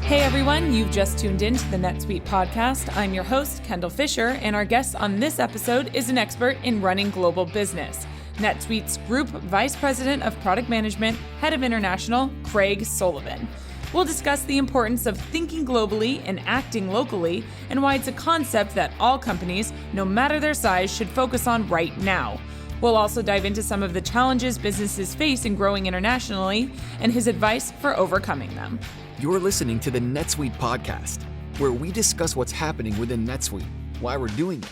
Hey everyone, you've just tuned in to the NetSuite podcast. I'm your host, Kendall Fisher, and our guest on this episode is an expert in running global business. NetSuite's Group Vice President of Product Management, Head of International, Craig Sullivan. We'll discuss the importance of thinking globally and acting locally, and why it's a concept that all companies, no matter their size, should focus on right now. We'll also dive into some of the challenges businesses face in growing internationally and his advice for overcoming them. You're listening to the NetSuite podcast, where we discuss what's happening within NetSuite, why we're doing it,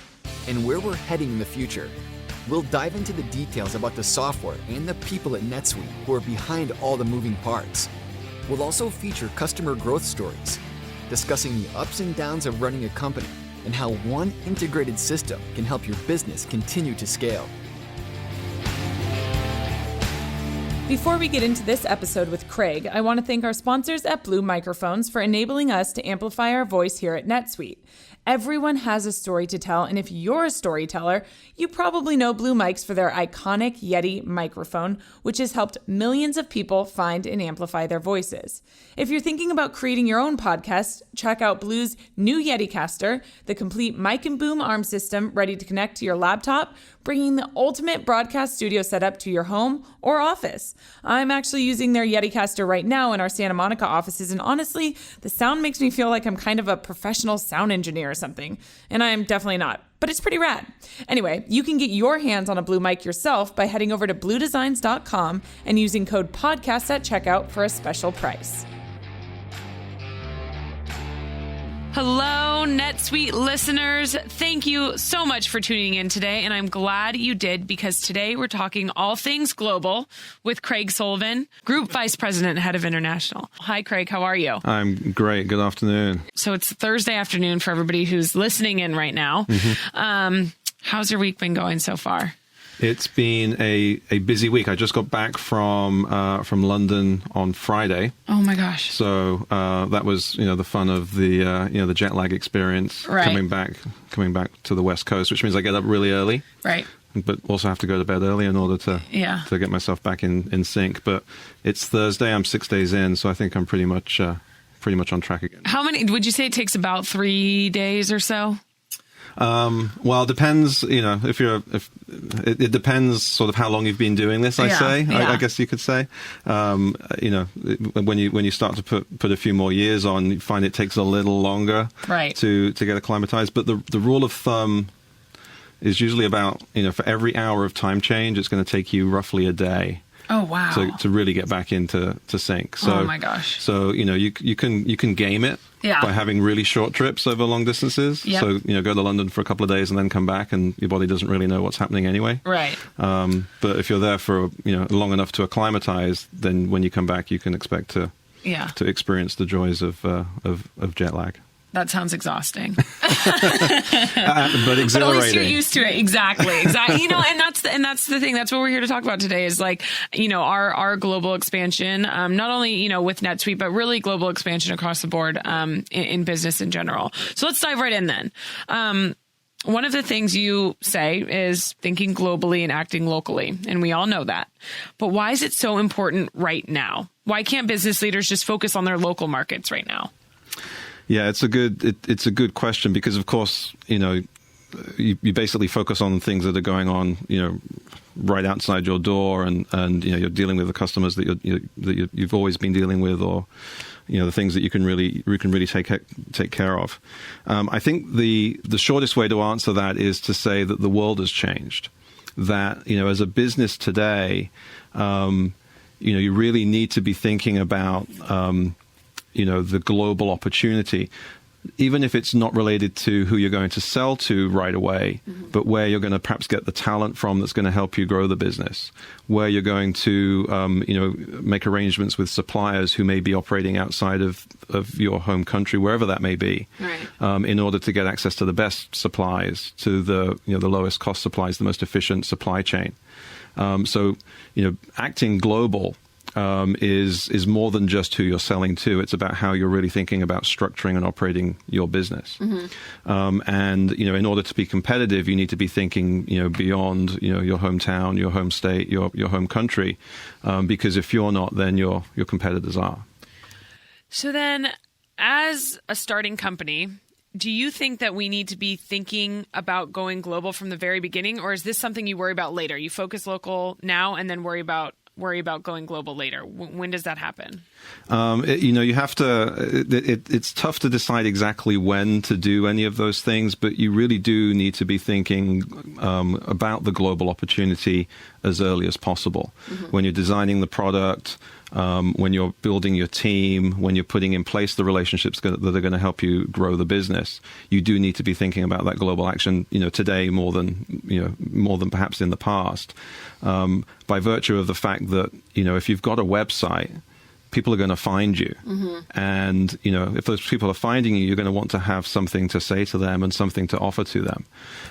and where we're heading in the future. We'll dive into the details about the software and the people at NetSuite who are behind all the moving parts. We'll also feature customer growth stories, discussing the ups and downs of running a company and how one integrated system can help your business continue to scale. Before we get into this episode with Craig, I want to thank our sponsors at Blue Microphones for enabling us to amplify our voice here at NetSuite. Everyone has a story to tell, and if you're a storyteller, you probably know Blue Mics for their iconic Yeti microphone, which has helped millions of people find and amplify their voices. If you're thinking about creating your own podcast, check out Blue's new YetiCaster, the complete mic and boom arm system ready to connect to your laptop, bringing the ultimate broadcast studio setup to your home or office. I'm actually using their YetiCaster right now in our Santa Monica offices, and honestly, the sound makes me feel like I'm kind of a professional sound engineer or something, and I'm definitely not, but it's pretty rad. Anyway, you can get your hands on a Blue mic yourself by heading over to bluedesigns.com and using code PODCAST at checkout for a special price. Hello, NetSuite listeners. Thank you so much for tuning in today, and I'm glad you did, because today we're talking all things global with Craig Sullivan, Group Vice President and Head of International. Hi, Craig. How are you? I'm great. Good afternoon. So it's Thursday afternoon for everybody who's listening in right now. How's your week been going so far? It's been a busy week. I just got back from London on Friday. Oh my gosh! So that was the fun of the the jet lag experience, right. coming back to the West Coast, which means I get up really early, right? But also have to go to bed early in order to get myself back in sync. But it's Thursday. I'm 6 days in, so I think I'm pretty much on track again. How many would you say it takes? About 3 days or so? Well, it depends, if it depends sort of how long you've been doing this, I guess you could say. When you start to put a few more years on, you find it takes a little longer to get acclimatized. But the rule of thumb is usually about, for every hour of time change, it's going to take you roughly a day. Oh, wow. To really get back into sync. So, oh my gosh. So, you can game it by having really short trips over long distances. Yep. So, go to London for a couple of days and then come back, and your body doesn't really know what's happening anyway. Right. But if you're there for, long enough to acclimatize, then when you come back, you can expect to experience the joys of jet lag. That sounds exhausting. But exhilarating. But at least you're used to it. Exactly. And that's the thing. That's what we're here to talk about today is our global expansion, not only, with NetSuite, but really global expansion across the board, in business in general. So let's dive right in then. One of the things you say is thinking globally and acting locally. And we all know that. But why is it so important right now? Why can't business leaders just focus on their local markets right now? Yeah, it's a good question, because of course, you basically focus on things that are going on, right outside your door, and you're dealing with the customers that you've always been dealing with, or the things that you can really take care of. I think the shortest way to answer that is to say that the world has changed. That as a business today, you really need to be thinking about the global opportunity, even if it's not related to who you're going to sell to right away, but where you're going to perhaps get the talent from that's going to help you grow the business, where you're going to, make arrangements with suppliers who may be operating outside of your home country, wherever that may be, in order to get access to the best supplies, to the lowest cost supplies, the most efficient supply chain. So acting global is more than just who you're selling to. It's about how you're really thinking about structuring and operating your business. And, in order to be competitive, you need to be thinking, beyond, your hometown, your home state, your home country. Because if you're not, then your competitors are. So then as a starting company, do you think that we need to be thinking about going global from the very beginning, or is this something you worry about later? You focus local now and then worry about going global later. When does that happen? You have to. It's tough to decide exactly when to do any of those things, but you really do need to be thinking about the global opportunity as early as possible. When you're designing the product, when you're building your team, when you're putting in place the relationships that are going to help you grow the business, you do need to be thinking about that global action, today more than perhaps in the past, by virtue of the fact that, if you've got a website, people are going to find you. And, if those people are finding you, you're going to want to have something to say to them and something to offer to them.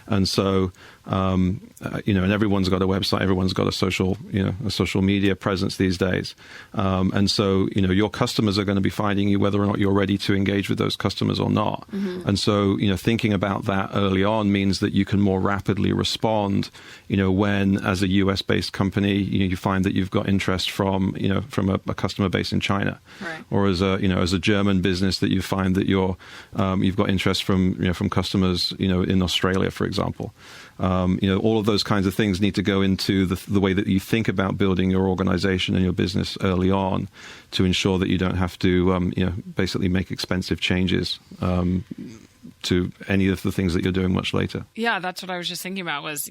And so, and everyone's got a website, everyone's got a social media presence these days. And so, your customers are going to be finding you whether or not you're ready to engage with those customers or not. And so, thinking about that early on means that you can more rapidly respond, when as a US-based company, you find that you've got interest from a customer base in China, right. Or as a German business that you find that you've got interest from customers, in Australia, for example. All of those kinds of things need to go into the way that you think about building your organization and your business early on to ensure that you don't have to, basically make expensive changes to any of the things that you're doing much later. Yeah, that's what I was just thinking about was,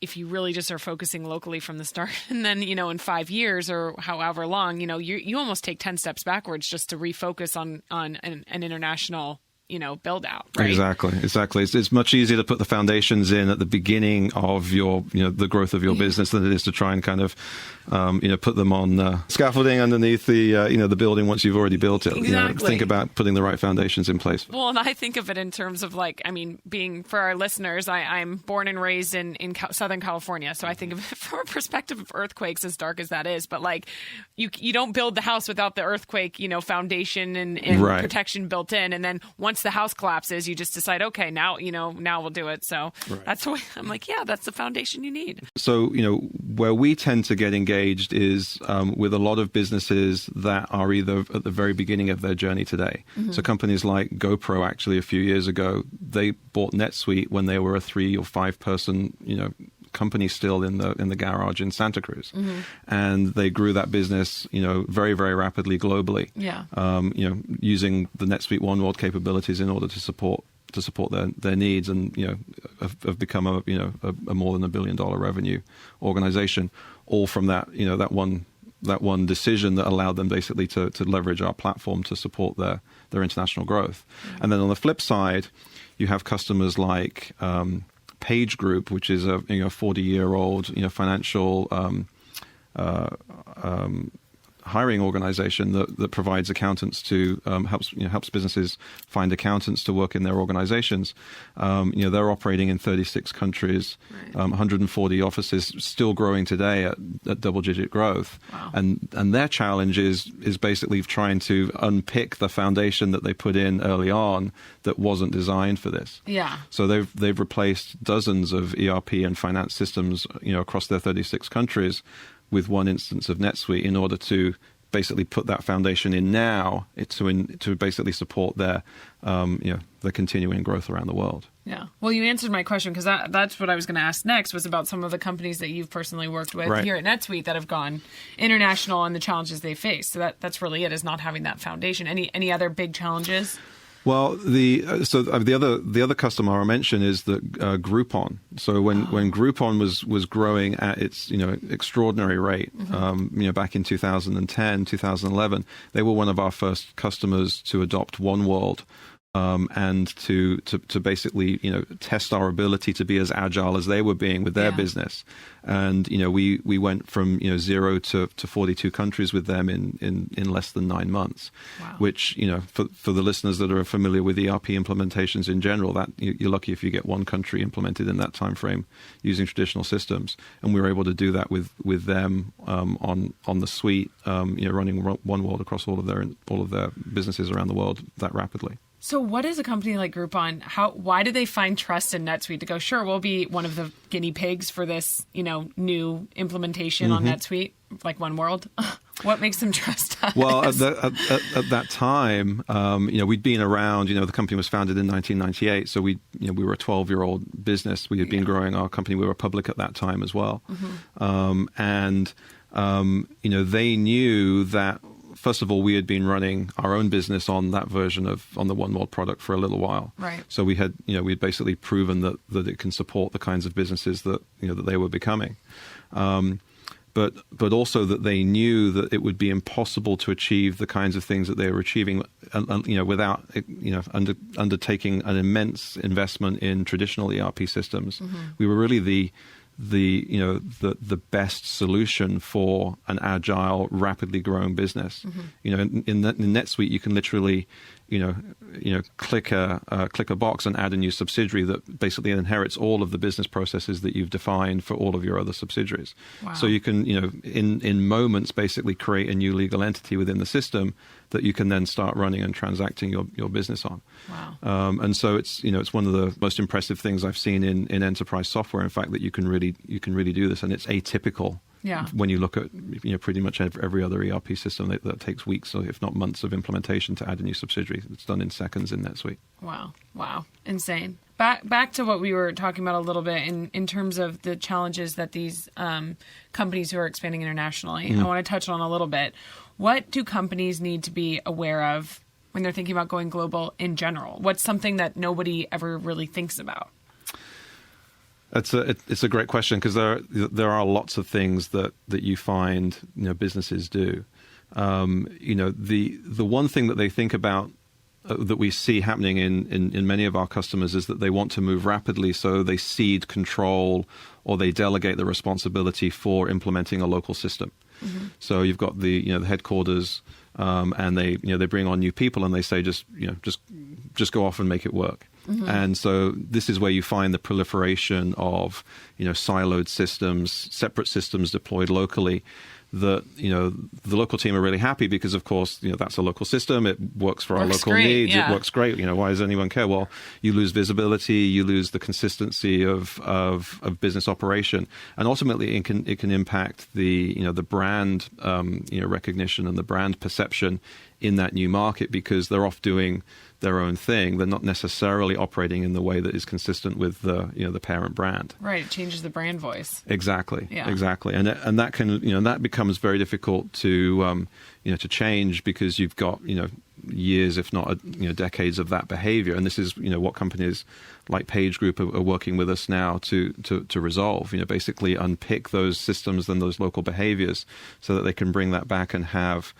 if you really just are focusing locally from the start and then, in 5 years or however long, you almost take 10 steps backwards just to refocus on an international build out. Right? Exactly. It's much easier to put the foundations in at the beginning of your, the growth of your business than it is to try and kind of, put them on scaffolding underneath the building once you've already built it. Exactly. Think about putting the right foundations in place. Well, and I think of it in terms of being for our listeners, I'm born and raised in Southern California. So I think of it from a perspective of earthquakes, as dark as that is. But you don't build the house without the earthquake, foundation and right. protection built in. And then once the house collapses, you just decide, okay, now we'll do it. So right. That's the way I'm that's the foundation you need. So, where we tend to get engaged is with a lot of businesses that are either at the very beginning of their journey today. So companies like GoPro, actually, a few years ago, they bought NetSuite when they were a 3 or 5 person, company still in the garage in Santa Cruz, and they grew that business, very, very rapidly globally. Yeah. Using the NetSuite One World capabilities in order to support their needs, and have become a more than $1 billion revenue organization, all from that that one decision that allowed them basically to leverage our platform to support their international growth. And then on the flip side, you have customers like PageGroup, which is a 40-year-old financial hiring organization that provides accountants to helps businesses find accountants to work in their organizations. They're operating in 36 countries, right. 140 offices, still growing today at double-digit growth. Wow. And their challenge is basically trying to unpick the foundation that they put in early on that wasn't designed for this. Yeah. So they've replaced dozens of ERP and finance systems across their 36 countries with one instance of NetSuite in order to basically put that foundation in now to basically support their continuing growth around the world. Yeah. Well, you answered my question, because that's what I was going to ask next, was about some of the companies that you've personally worked with right. here at NetSuite that have gone international and the challenges they face. So that's really it, is not having that foundation. Any other big challenges? Well, the other customer I mentioned is the Groupon. So when Groupon was growing at its extraordinary rate, back in 2010, 2011, they were one of our first customers to adopt One World. And to basically test our ability to be as agile as they were being with their business, and we went from 0 to 42 countries with them in less than 9 months. Wow. Which for the listeners that are familiar with ERP implementations in general, that you're lucky if you get one country implemented in that time frame using traditional systems, and we were able to do that with them on the suite, running One World across all of their businesses around the world that rapidly. So what is a company like Groupon? Why do they find trust in NetSuite to go, sure, we'll be one of the guinea pigs for this, new implementation on NetSuite, like One World? What makes them trust us? Well, at that time, we'd been around. The company was founded in 1998, so we were a 12-year-old business. We had been growing our company. We were public at that time as well, they knew that. First of all, we had been running our own business on that version on the OneWorld product for a little while. Right. So we had basically proven that it can support the kinds of businesses that that they were becoming. But also that they knew that it would be impossible to achieve the kinds of things that they were achieving, without undertaking an immense investment in traditional ERP systems. We were really the best solution for an agile, rapidly growing business. In NetSuite, you can literally click a box and add a new subsidiary that basically inherits all of the business processes that you've defined for all of your other subsidiaries. Wow. So you can in moments basically create a new legal entity within the system that you can then start running and transacting your business on. Wow. And so it's one of the most impressive things I've seen in enterprise software. In fact, that you can really do this, and it's atypical. Yeah. When you look at pretty much every other ERP system that takes weeks or if not months of implementation to add a new subsidiary, it's done in seconds in NetSuite. Wow, insane. Back to what we were talking about a little bit in terms of the challenges that these companies who are expanding internationally. I want to touch on a little bit. What do companies need to be aware of when they're thinking about going global in general? What's something that nobody ever really thinks about? It's a great question, because there are lots of things that you find businesses do. The one thing that they think about that we see happening in many of our customers is that they want to move rapidly, so they cede control or they delegate the responsibility for implementing a local system. So you've got the headquarters, and they bring on new people and they say just go off and make it work. And so this is where you find the proliferation of siloed systems, separate systems deployed locally. That the local team are really happy because, of course, that's a local system. It works for our local needs. Yeah. It works great. Why does anyone care? Well, you lose visibility, you lose the consistency of business operation, and ultimately it can impact the brand recognition and the brand perception in that new market, because they're off doing their own thing. They're not necessarily operating in the way that is consistent with the parent brand. Right, it changes the brand voice. Exactly. Yeah. Exactly, and that can that becomes very difficult to to change, because you've got years, if not decades of that behavior, and this is what companies like PageGroup are working with us now to resolve. Basically unpick those systems and those local behaviors so that they can bring that back and have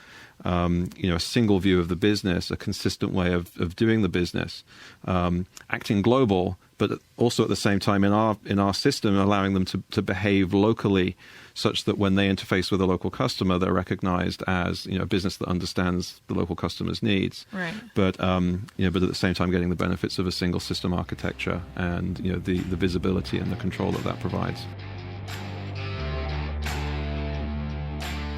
a single view of the business, a consistent way of doing the business, acting global, but also at the same time in our system allowing them to behave locally, such that when they interface with a local customer, they're recognized as a business that understands the local customer's needs. Right. But but at the same time getting the benefits of a single system architecture and the visibility and the control that provides.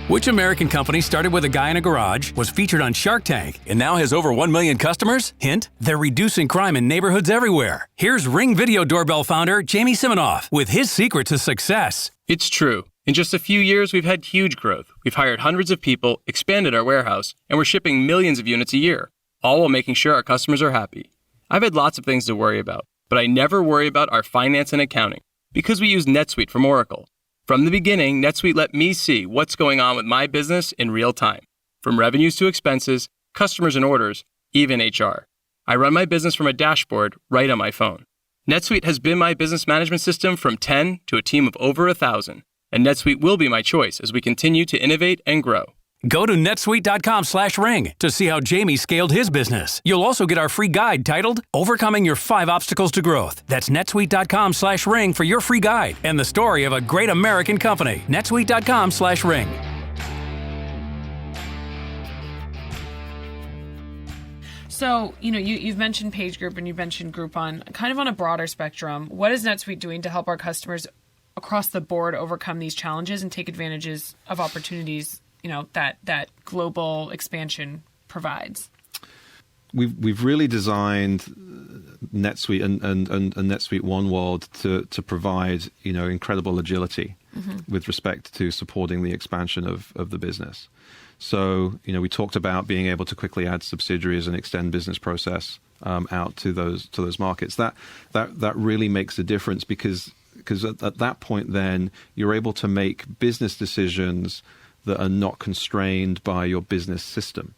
Which American company started with a guy in a garage, was featured on Shark Tank, and now has over 1 million customers? Hint, they're reducing crime in neighborhoods everywhere. Here's Ring Video Doorbell founder Jamie Siminoff with his secret to success. It's true. In just a few years, we've had huge growth. We've hired hundreds of people, expanded our warehouse, and we're shipping millions of units a year, all while making sure our customers are happy. I've had lots of things to worry about, but I never worry about our finance and accounting, because we use NetSuite from Oracle. From the beginning, NetSuite let me see what's going on with my business in real time. From revenues to expenses, customers and orders, even HR. I run my business from a dashboard right on my phone. NetSuite has been my business management system from 10 to a team of over 1,000. And NetSuite will be my choice as we continue to innovate and grow. Go to netsuite.com/ring to see how Jamie scaled his business. You'll also get our free guide titled Overcoming Your 5 Obstacles to Growth. That's netsuite.com/ring for your free guide and the story of a great American company. netsuite.com/ring. So, you've mentioned PageGroup and you've mentioned Groupon, kind of on a broader spectrum. What is NetSuite doing to help our customers across the board overcome these challenges and take advantages of opportunities that global expansion provides? we've really designed NetSuite and NetSuite One World to provide, incredible agility with respect to supporting the expansion of the business. So, we talked about being able to quickly add subsidiaries and extend business process out to those markets. That really makes a difference because at that point, then you're able to make business decisions that are not constrained by your business system.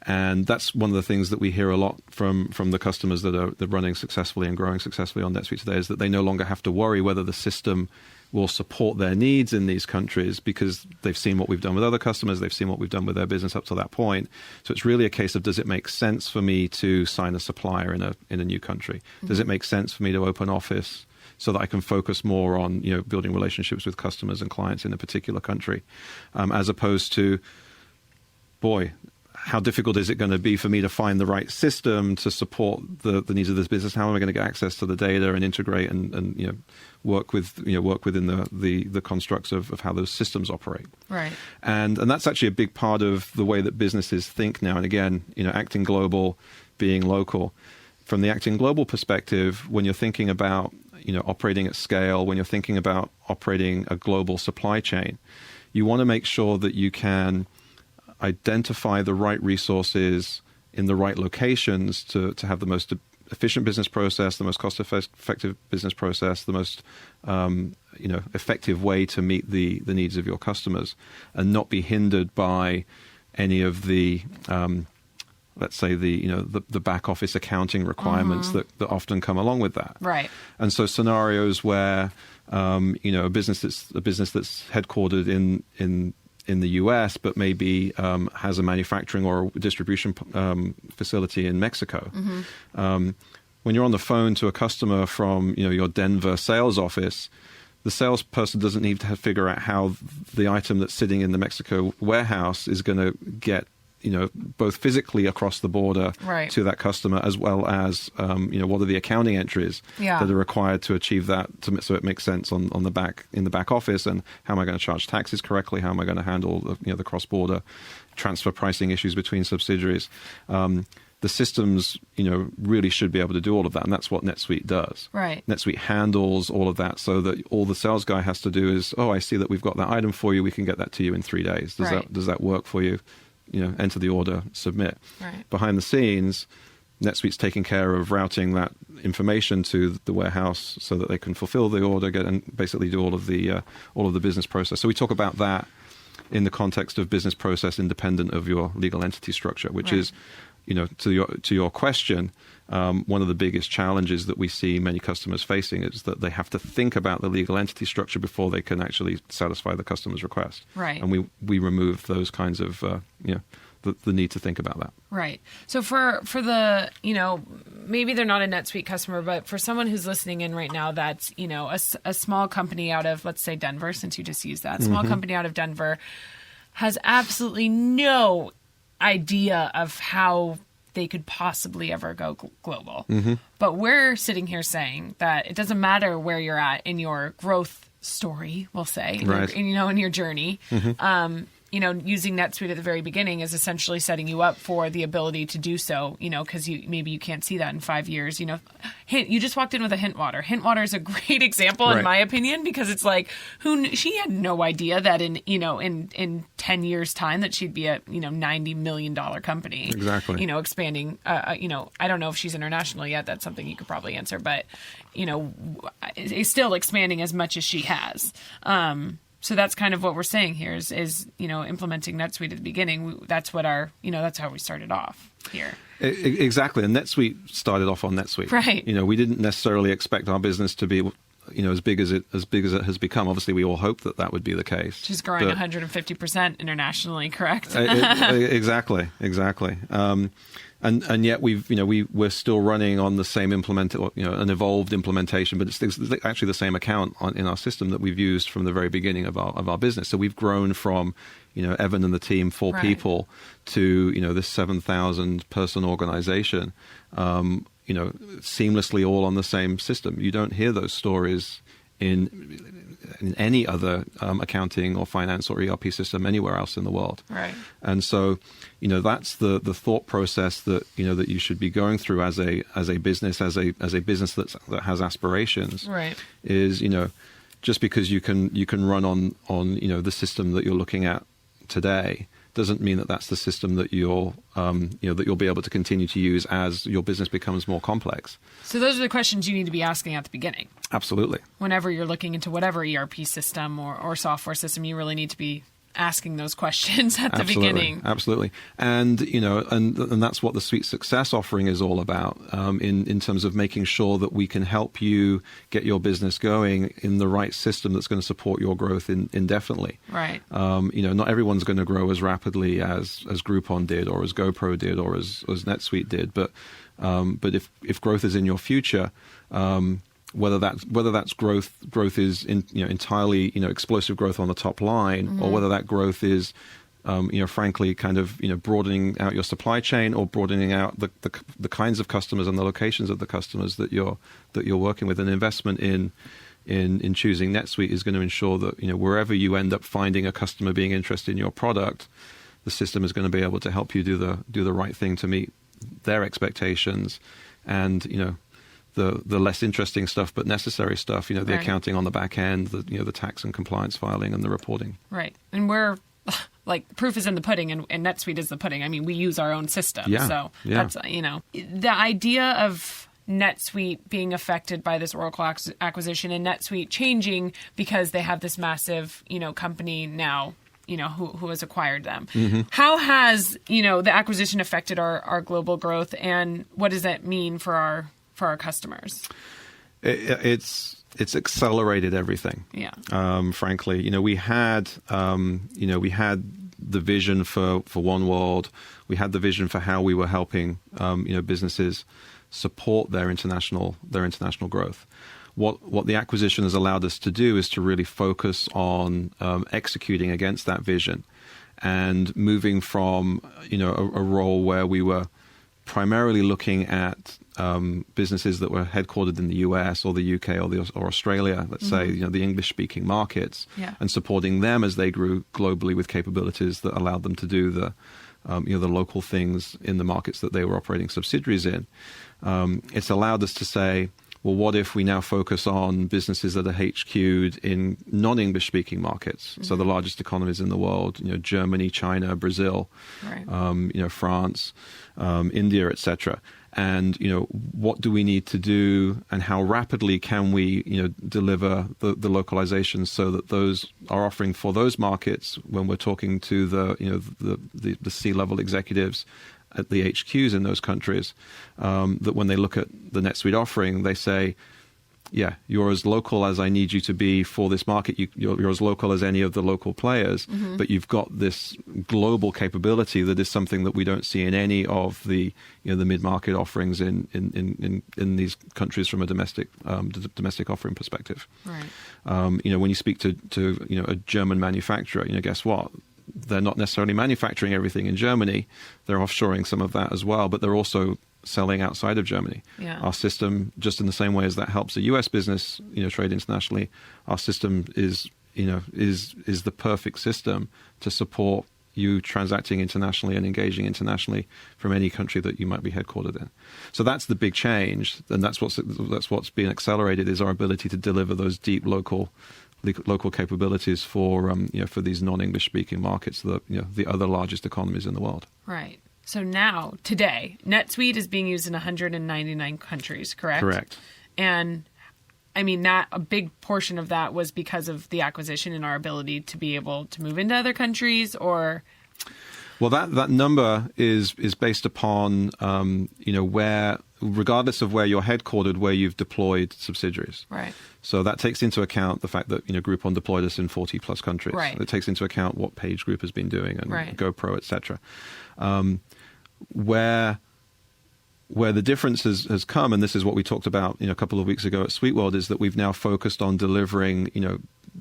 And that's one of the things that we hear a lot from the customers that are running successfully and growing successfully on NetSuite today, is that they no longer have to worry whether the system will support their needs in these countries, because they've seen what we've done with other customers, they've seen what we've done with their business up to that point. So it's really a case of, does it make sense for me to sign a supplier in a new country? Does it make sense for me to open office so that I can focus more on building relationships with customers and clients in a particular country, as opposed to, boy, how difficult is it going to be for me to find the right system to support the needs of this business? How am I going to get access to the data and integrate and work within the constructs of how those systems operate? Right. And that's actually a big part of the way that businesses think now. And again, acting global, being local. From the acting global perspective, when you're thinking about operating at scale, when you're thinking about operating a global supply chain, you want to make sure that you can identify the right resources in the right locations to have the most efficient business process, the most cost-effective business process, the most effective way to meet the needs of your customers, and not be hindered by any of the let's say the back office accounting requirements that often come along with that. Right. And so scenarios where a business that's headquartered in the US, but maybe has a manufacturing or a distribution facility in Mexico. When you're on the phone to a customer from your Denver sales office, the salesperson doesn't need to figure out how the item that's sitting in the Mexico warehouse is going to get both physically across the border to that customer, as well as what are the accounting entries that are required to achieve that, so it makes sense in the back office, and how am I going to charge taxes correctly? How am I going to handle the cross-border transfer pricing issues between subsidiaries? The systems really should be able to do all of that, and that's what NetSuite does. Right. NetSuite handles all of that, so that all the sales guy has to do is, I see that we've got that item for you. We can get that to you in 3 days. Does that work for you? Enter the order, submit. Right. Behind the scenes, NetSuite's taking care of routing that information to the warehouse so that they can fulfill the order, and basically do all of the business process. So we talk about that in the context of business process independent of your legal entity structure, which is, to your question, one of the biggest challenges that we see many customers facing is that they have to think about the legal entity structure before they can actually satisfy the customer's request. Right. And we remove those kinds of, the need to think about that. Right. So for the, maybe they're not a NetSuite customer, but for someone who's listening in right now, that's, a small company out of, let's say, Denver, since you just used that, small company out of Denver has absolutely no idea of how they could possibly ever go global. But we're sitting here saying that it doesn't matter where you're at in your growth story, we'll say, in your journey. Using NetSuite at the very beginning is essentially setting you up for the ability to do so, because maybe you can't see that in 5 years. You just walked in with a Hintwater. Hintwater is a great example, in my opinion, because it's like, she had no idea that in 10 years' time that she'd be a $90 million company. Exactly. Expanding. I don't know if she's international yet. That's something you could probably answer, but is still expanding as much as she has. So that's kind of what we're saying here is implementing NetSuite at the beginning. That's what that's how we started off here. Exactly. And NetSuite started off on NetSuite. Right. We didn't necessarily expect our business to be, as big as it has become. Obviously, we all hoped that would be the case. She's growing 150% internationally, correct? Exactly. And yet we're still running on the same an evolved implementation, but it's actually the same account in our system that we've used from the very beginning of our business. So we've grown from Evan and the team, 4 people, to this 7,000 person organization, seamlessly all on the same system. You don't hear those stories in any other accounting or finance or ERP system anywhere else in the world. Right. And so, that's the thought process that that you should be going through as a business that has aspirations. Right. Is just because you can run on the system that you're looking at today doesn't mean that that's the system that you'll be able to continue to use as your business becomes more complex. So those are the questions you need to be asking at the beginning. Absolutely. Whenever you're looking into whatever ERP system or software system, you really need to be asking those questions at the beginning. Absolutely. And, and that's what the Suite Success offering is all about, in terms of making sure that we can help you get your business going in the right system that's going to support your growth indefinitely. Right. Not everyone's going to grow as rapidly as Groupon did, or as GoPro did, or as NetSuite did. But if growth is in your future, whether that's growth is entirely explosive growth on the top line, or whether that growth is frankly kind of broadening out your supply chain, or broadening out the kinds of customers and the locations of the customers that you're working with. An investment in choosing NetSuite is going to ensure that wherever you end up finding a customer being interested in your product, the system is going to be able to help you do the right thing to meet their expectations, and the less interesting stuff but necessary stuff, the Right. accounting on the back end, the tax and compliance filing and the reporting. Right. And we're like, proof is in the pudding, and NetSuite is the pudding. I mean, we use our own system. Yeah. So Yeah. that's, the idea of NetSuite being affected by this Oracle acquisition, and NetSuite changing because they have this massive, company now, who has acquired them. Mm-hmm. How has, the acquisition affected our global growth, and what does that mean for our customers? It's accelerated everything. Yeah. Frankly, we had the vision for One World. We had the vision for how we were helping businesses support their international growth. What the acquisition has allowed us to do is to really focus on executing against that vision, and moving from a role where we were primarily looking at businesses that were headquartered in the US or the UK or Australia, let's say, the English-speaking markets, Yeah. and supporting them as they grew globally with capabilities that allowed them to do the local things in the markets that they were operating subsidiaries in. It's allowed us to say, well, what if we now focus on businesses that are HQ'd in non-English speaking markets? So the largest economies in the world, Germany, China, Brazil, Right. France, India, etc. And, what do we need to do, and how rapidly can we, deliver the localizations so that those are offering for those markets, when we're talking to the C-level executives at the HQs in those countries, that when they look at the NetSuite offering, they say, yeah, you're as local as I need you to be for this market. You're as local as any of the local players, but you've got this global capability that is something that we don't see in any of the the mid-market offerings in these countries from a domestic offering perspective. Right. When you speak to a German manufacturer, guess what? They're not necessarily manufacturing everything in Germany. They're offshoring some of that as well, but they're also selling outside of Germany. Yeah. Our system, just in the same way as that helps a U.S. business, trade internationally, our system is the perfect system to support you transacting internationally and engaging internationally from any country that you might be headquartered in. So that's the big change, and that's what's being accelerated, is our ability to deliver those deep local capabilities for these non-English speaking markets, the other largest economies in the world. Right. So now, today, NetSuite is being used in 199 countries, correct? Correct. And I mean, that a big portion of that was because of the acquisition and our ability to be able to move into other countries, or? Well, that number is based upon where, regardless of where you're headquartered, where you've deployed subsidiaries. Right. So that takes into account the fact that Groupon deployed us in 40 plus countries. Right. It takes into account what PageGroup has been doing, and Right. GoPro, etc. Where the difference has come, and this is what we talked about a couple of weeks ago at SuiteWorld, is that we've now focused on delivering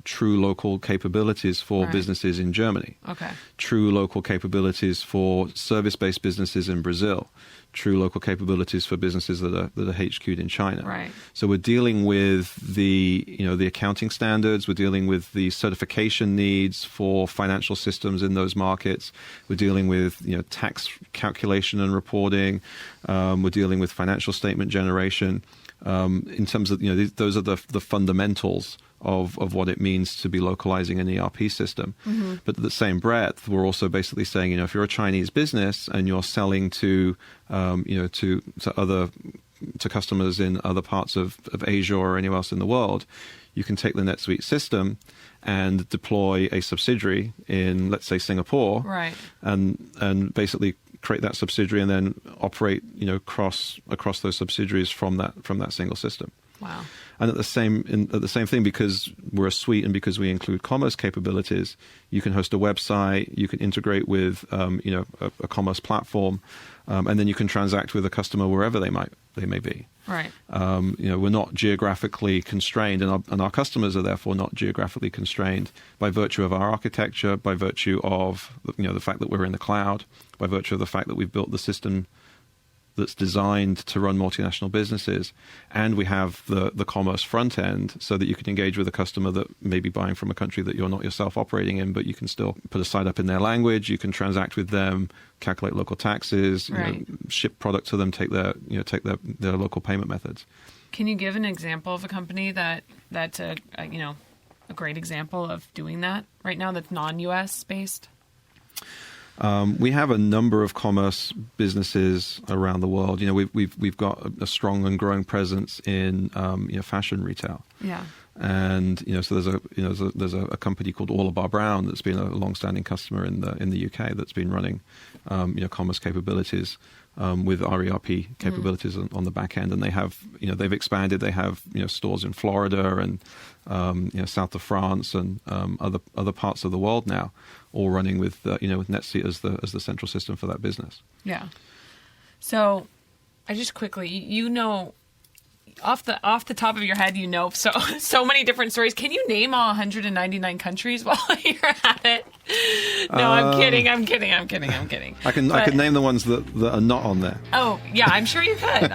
true local capabilities for businesses in Germany. Okay. True local capabilities for service-based businesses in Brazil. True local capabilities for businesses that are HQ'd in China. Right. So we're dealing with the accounting standards. We're dealing with the certification needs for financial systems in those markets. We're dealing with tax calculation and reporting. We're dealing with financial statement generation. In terms of those are the fundamentals of what it means to be localizing an ERP system. Mm-hmm. But at the same breadth, we're also basically saying, if you're a Chinese business and you're selling to customers in other parts of Asia or anywhere else in the world, you can take the NetSuite system and deploy a subsidiary in, let's say, Singapore, right, and basically create that subsidiary and then operate, across those subsidiaries from that single system. Wow. And at the same thing, because we're a suite and because we include commerce capabilities, you can host a website, you can integrate with a commerce platform, and then you can transact with a customer wherever they may be. Right. We're not geographically constrained, and our customers are therefore not geographically constrained by virtue of our architecture, by virtue of the fact that we're in the cloud, by virtue of the fact that we've built the system that's designed to run multinational businesses, and we have the commerce front end so that you can engage with a customer that may be buying from a country that you're not yourself operating in, but you can still put a site up in their language, you can transact with them, calculate local taxes, right, ship product to them, take their local payment methods. Can you give an example of a company that's a great example of doing that right now that's non-US based? We have a number of commerce businesses around the world. We've got a strong and growing presence in fashion retail. Yeah. And so there's a company called All Bar Brown that's been a long-standing customer in the UK that's been running commerce capabilities with our ERP capabilities on the back end, and they have they've expanded. They have stores in Florida and south of France and other parts of the world now, all running with with NetSuite as the central system for that business. Yeah. So I just quickly, off the top of your head, so many different stories. Can you name all 199 countries while you're at it? No, I'm kidding. I can name the ones that are not on there. Oh, yeah, I'm sure you could.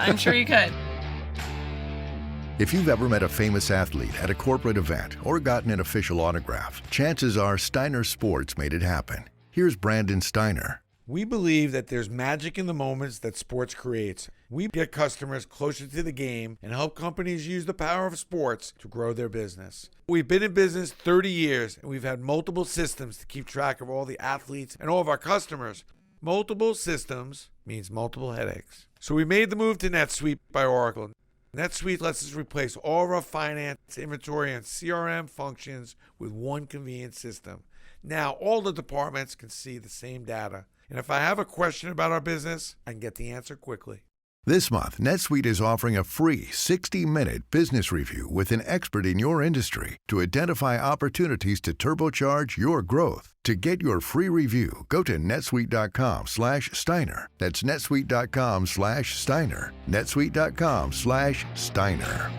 If you've ever met a famous athlete at a corporate event or gotten an official autograph, chances are Steiner Sports made it happen. Here's Brandon Steiner. We believe that there's magic in the moments that sports creates. We get customers closer to the game and help companies use the power of sports to grow their business. We've been in business 30 years, and we've had multiple systems to keep track of all the athletes and all of our customers. Multiple systems means multiple headaches. So we made the move to NetSuite by Oracle. NetSuite lets us replace all of our finance, inventory, and CRM functions with one convenient system. Now all the departments can see the same data. And if I have a question about our business, I can get the answer quickly. This month, NetSuite is offering a free 60-minute business review with an expert in your industry to identify opportunities to turbocharge your growth. To get your free review, go to netsuite.com/Steiner. That's netsuite.com/Steiner. netsuite.com/Steiner.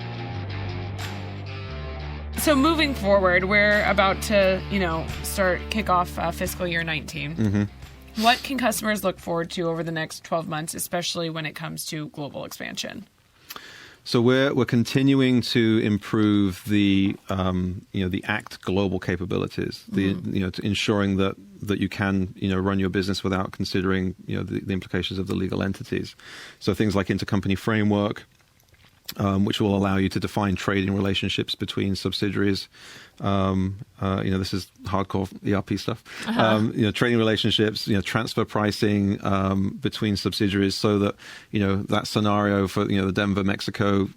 So moving forward, we're about to, kick off fiscal year 19. Mm-hmm. What can customers look forward to over the next 12 months, especially when it comes to global expansion? So we're continuing to improve the ACT global capabilities, to ensuring that you can run your business without considering the implications of the legal entities. So things like intercompany framework, which will allow you to define trading relationships between subsidiaries. This is hardcore ERP stuff. Trading relationships, transfer pricing between subsidiaries, so that that scenario for the Denver, Mexico,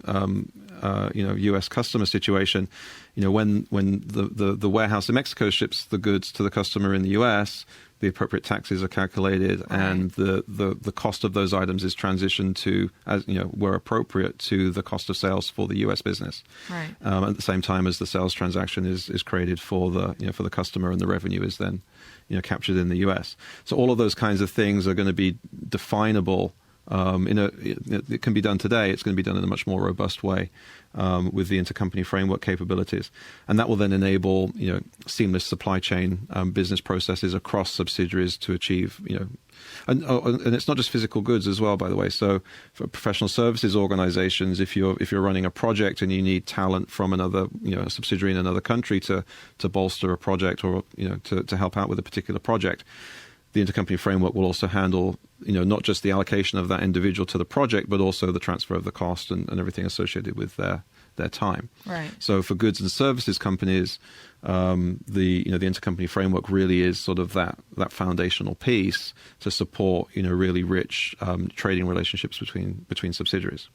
U.S. customer situation. When the warehouse in Mexico ships the goods to the customer in the U.S., the appropriate taxes are calculated, right, and the cost of those items is transitioned to, as where appropriate, to the cost of sales for the U.S. business. Right. At the same time as the sales transaction is created for the customer, and the revenue is then captured in the U.S. So all of those kinds of things are going to be definable It can be done today. It's going to be done in a much more robust way with the intercompany framework capabilities, and that will then enable seamless supply chain business processes across subsidiaries to achieve and it's not just physical goods as well, by the way. So for professional services organizations, if you're running a project and you need talent from another a subsidiary in another country to bolster a project or to help out with a particular project, the intercompany framework will also handle not just the allocation of that individual to the project, but also the transfer of the cost and everything associated with their time. Right. So for goods and services companies, the intercompany framework really is sort of that foundational piece to support really rich trading relationships between subsidiaries.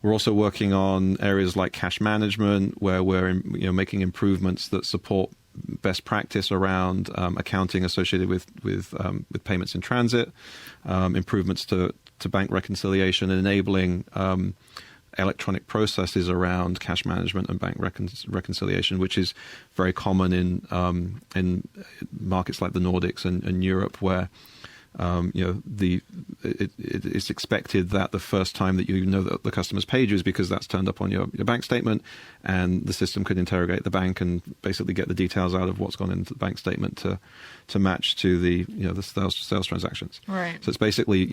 We're also working on areas like cash management, where we're making improvements that support best practice around accounting associated with payments in transit, improvements to bank reconciliation, and enabling electronic processes around cash management and bank reconciliation, which is very common in markets like the Nordics and Europe, where it's expected that the first time that that the customer's paid you is because that's turned up on your bank statement, and the system could interrogate the bank and basically get the details out of what's gone into the bank statement to match to the sales transactions. Right. So it's basically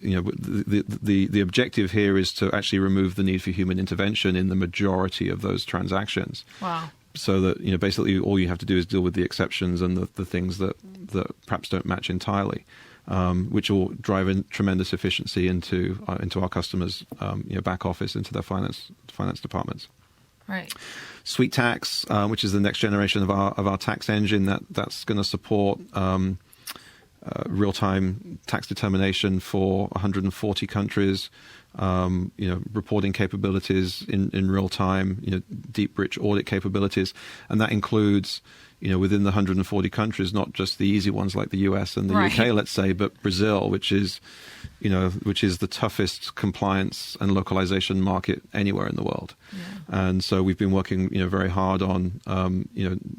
the objective here is to actually remove the need for human intervention in the majority of those transactions. Wow. So that basically all you have to do is deal with the exceptions and the things that perhaps don't match entirely, which will drive in tremendous efficiency into our customers' back office, into their finance departments. Right. SweetTax, which is the next generation of our tax engine, that's going to support real-time tax determination for 140 countries. Reporting capabilities in real time, deep, rich audit capabilities, and that includes, within the 140 countries, not just the easy ones like the US and the UK, let's say, but Brazil, which is the toughest compliance and localization market anywhere in the world. Yeah. And so we've been working, very hard on,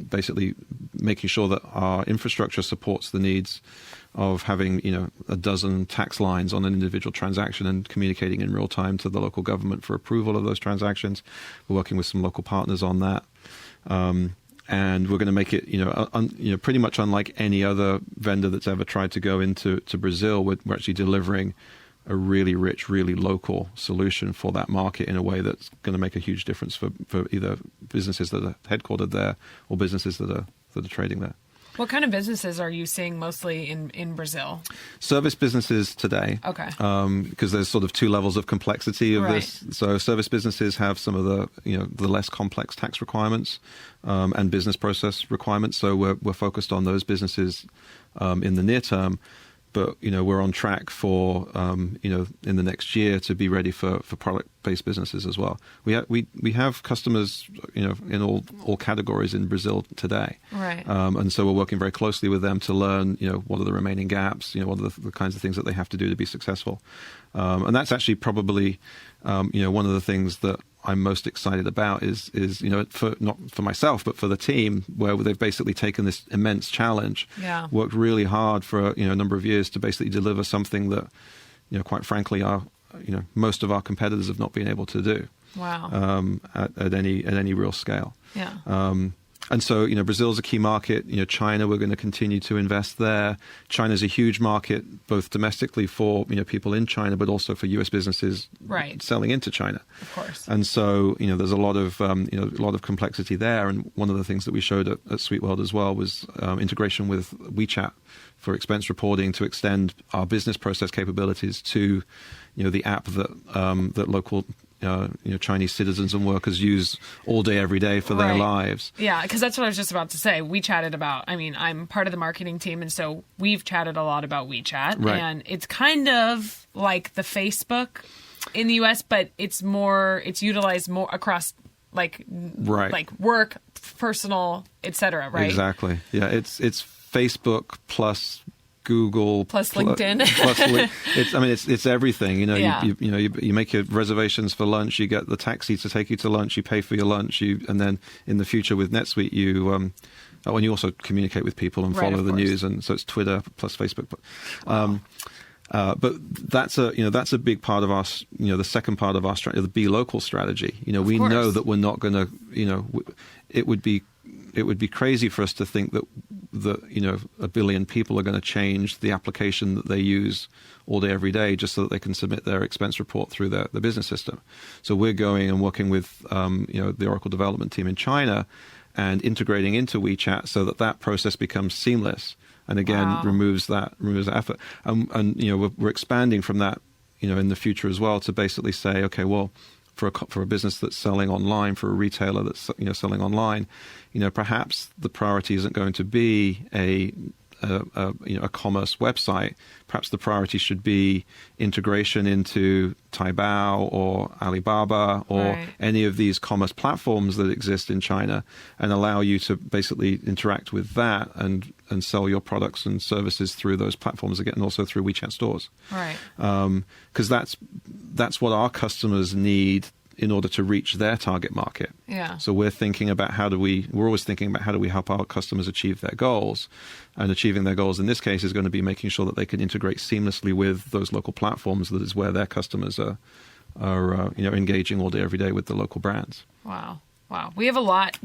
basically making sure that our infrastructure supports the needs of having, a dozen tax lines on an individual transaction and communicating in real time to the local government for approval of those transactions. We're working with some local partners on that. And we're going to make it, pretty much unlike any other vendor that's ever tried to go into Brazil. We're actually delivering a really rich, really local solution for that market in a way that's going to make a huge difference for either businesses that are headquartered there or businesses that are trading there. What kind of businesses are you seeing mostly in Brazil? Service businesses today. Okay. Because there's sort of two levels of complexity of this. So service businesses have some of the less complex tax requirements and business process requirements. So we're focused on those businesses in the near term. But we're on track for in the next year to be ready for product-based businesses as well. We have customers in all categories in Brazil today, right? And so we're working very closely with them to learn what are the remaining gaps, what are the kinds of things that they have to do to be successful. And that's actually probably one of the things that I'm most excited about is not for myself, but for the team, where they've basically taken this immense challenge, worked really hard for a number of years to basically deliver something that, quite frankly, most of our competitors have not been able to do. Wow. At any real scale. Yeah. And so, Brazil's a key market. China, we're going to continue to invest there. China's a huge market, both domestically for, people in China, but also for U.S. businesses selling into China. Of course. And so, there's a lot of complexity there. And one of the things that we showed at SweetWorld as well was integration with WeChat for expense reporting to extend our business process capabilities to, the app that local Chinese citizens and workers use all day, every day for their lives. Yeah, because that's what I was just about to say. We chatted about, I'm part of the marketing team, and so we've chatted a lot about WeChat. Right. And it's kind of like the Facebook in the U.S., but it's utilized more across like work, personal, etc. Right? Exactly. Yeah, it's Facebook plus Google plus LinkedIn. It's everything. You make your reservations for lunch. You get the taxi to take you to lunch. You pay for your lunch. And then in the future with NetSuite, you also communicate with people and follow the news. And so it's Twitter plus Facebook. But that's a big part of our, the second part of our strategy, the Be Local strategy. We course. know that we're not going to, it would be crazy for us to think that 1 billion people are going to change the application that they use all day, every day, just so that they can submit their expense report through the business system. So we're going and working with, the Oracle development team in China and integrating into WeChat so that process becomes seamless. And again, removes that effort. And we're expanding from that, in the future as well, to basically say, okay, well, for a business that's selling online, for a retailer that's selling online, perhaps the priority isn't going to be a commerce website. Perhaps the priority should be integration into Taobao or Alibaba or any of these commerce platforms that exist in China, and allow you to basically interact with that and sell your products and services through those platforms again, and also through WeChat stores. Right. Because that's what our customers need in order to reach their target market. Yeah. So we're thinking about we're always thinking about how do we help our customers achieve their goals. And achieving their goals in this case is going to be making sure that they can integrate seamlessly with those local platforms. That is where their customers are engaging all day, every day with the local brands. Wow. We have a lot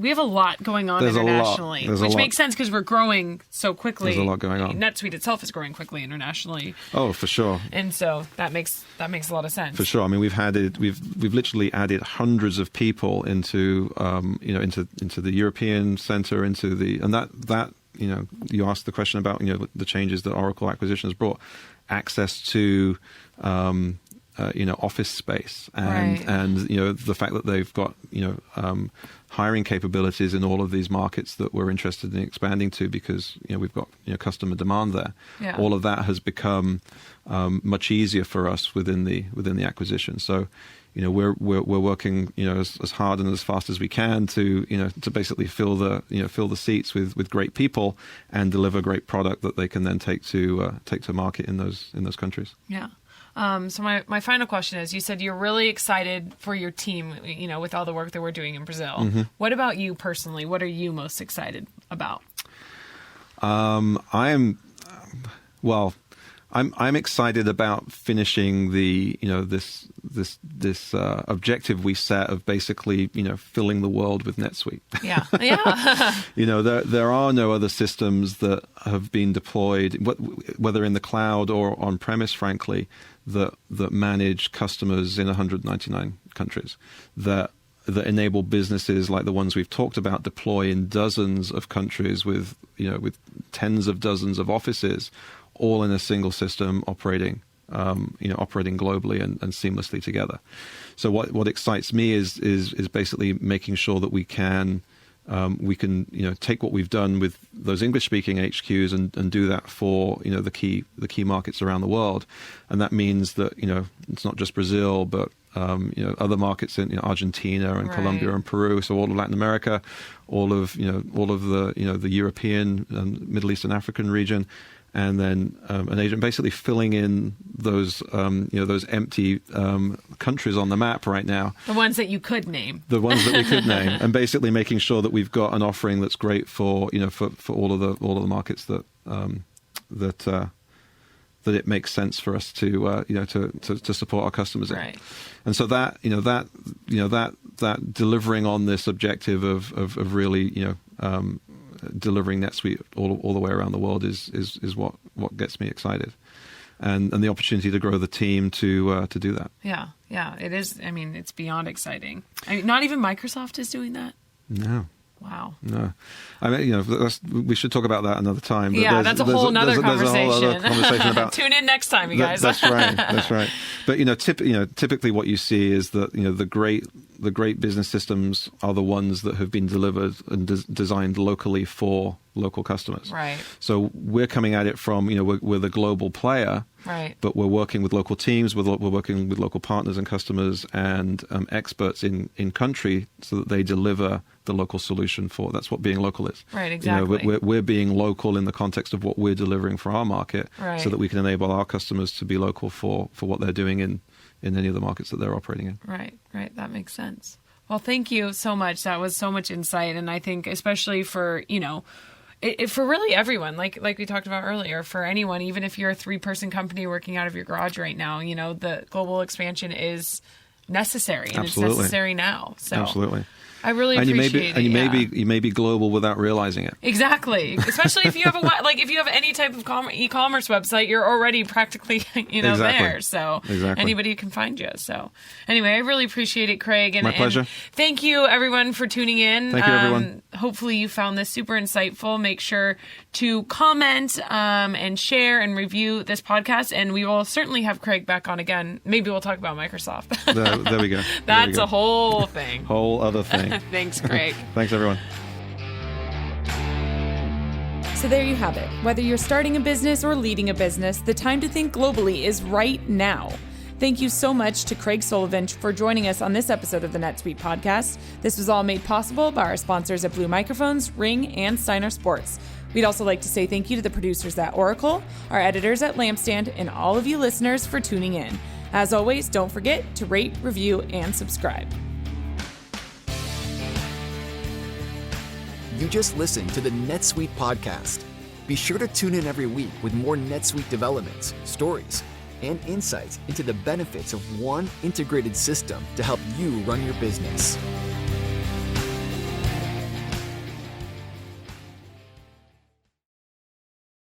going on internationally, which makes sense because we're growing so quickly. There's a lot going on. NetSuite itself is growing quickly internationally. Oh, for sure. And so that makes a lot of sense. For sure. I mean, we've literally added hundreds of people into the European center, and that you asked the question about the changes that Oracle acquisition has brought, access to office space and the fact that they've got hiring capabilities in all of these markets that we're interested in expanding to, because we've got customer demand there. Yeah. All of that has become much easier for us within the acquisition. So we're working as hard and as fast as we can to basically fill the seats with great people and deliver great product that they can then take to market in those countries. Yeah. So my final question is, you said you're really excited for your team, with all the work that we're doing in Brazil. Mm-hmm. What about you personally? What are you most excited about? I'm excited about finishing the this objective we set of basically filling the world with NetSuite. Yeah. There are no other systems that have been deployed, whether in the cloud or on premise, frankly, that manage customers in 199 countries, that enable businesses like the ones we've talked about deploy in dozens of countries with tens of dozens of offices, all in a single system, operating globally and seamlessly together. So what excites me is basically making sure that we can take what we've done with those English-speaking HQs and do that for the key markets around the world, and that means that it's not just Brazil, but other markets in Argentina and Colombia and Peru, so all of Latin America, all of the European and Middle East and African region, and then an agent basically filling in those those empty countries on the map right now. The ones that you could name. The ones that we could name, and basically making sure that we've got an offering that's great for for all of the markets that it makes sense for us to support our customers in. Right. And so that delivering on this objective of really delivering NetSuite all the way around the world is what gets me excited, and the opportunity to grow the team to do that. Yeah, it is. I mean, it's beyond exciting. I mean, not even Microsoft is doing that. No. Wow. No, I mean, we should talk about that another time. But yeah, that's a whole other conversation. About, Tune in next time, you guys. That's right. That's right. But typically what you see is that the great business systems are the ones that have been delivered and designed locally for local customers. Right. So we're coming at it from we're the global player. Right. But we're working with local teams, we're working with local partners and customers and experts in country so that they deliver the local solution for. That's what being local is. Right, exactly. We're being local in the context of what we're delivering for our market, so that we can enable our customers to be local for what they're doing in any of the markets that they're operating in. Right. That makes sense. Well, thank you so much. That was so much insight. And I think especially for, for really everyone, like we talked about earlier, for anyone, even if you're a 3-person company working out of your garage right now, the global expansion is necessary, and Absolutely. it's necessary now. So Absolutely. I really appreciate it. You may be global without realizing it. Exactly. Especially if you have if you have any type of e-commerce website, you're already practically, Exactly. there. So Exactly. anybody can find you. So anyway, I really appreciate it, Craig. And, My pleasure. And thank you everyone for tuning in. Thank you, everyone. Hopefully you found this super insightful. Make sure to comment and share and review this podcast. And we will certainly have Craig back on again. Maybe we'll talk about Microsoft. There we go. That's a whole thing. Whole other thing. Thanks, Craig. Thanks, everyone. So there you have it. Whether you're starting a business or leading a business, the time to think globally is right now. Thank you so much to Craig Sullivan for joining us on this episode of the NetSuite podcast. This was all made possible by our sponsors at Blue Microphones, Ring, and Steiner Sports. We'd also like to say thank you to the producers at Oracle, our editors at Lampstand, and all of you listeners for tuning in. As always, don't forget to rate, review, and subscribe. You just listened to the NetSuite podcast. Be sure to tune in every week with more NetSuite developments, stories, and insights into the benefits of one integrated system to help you run your business.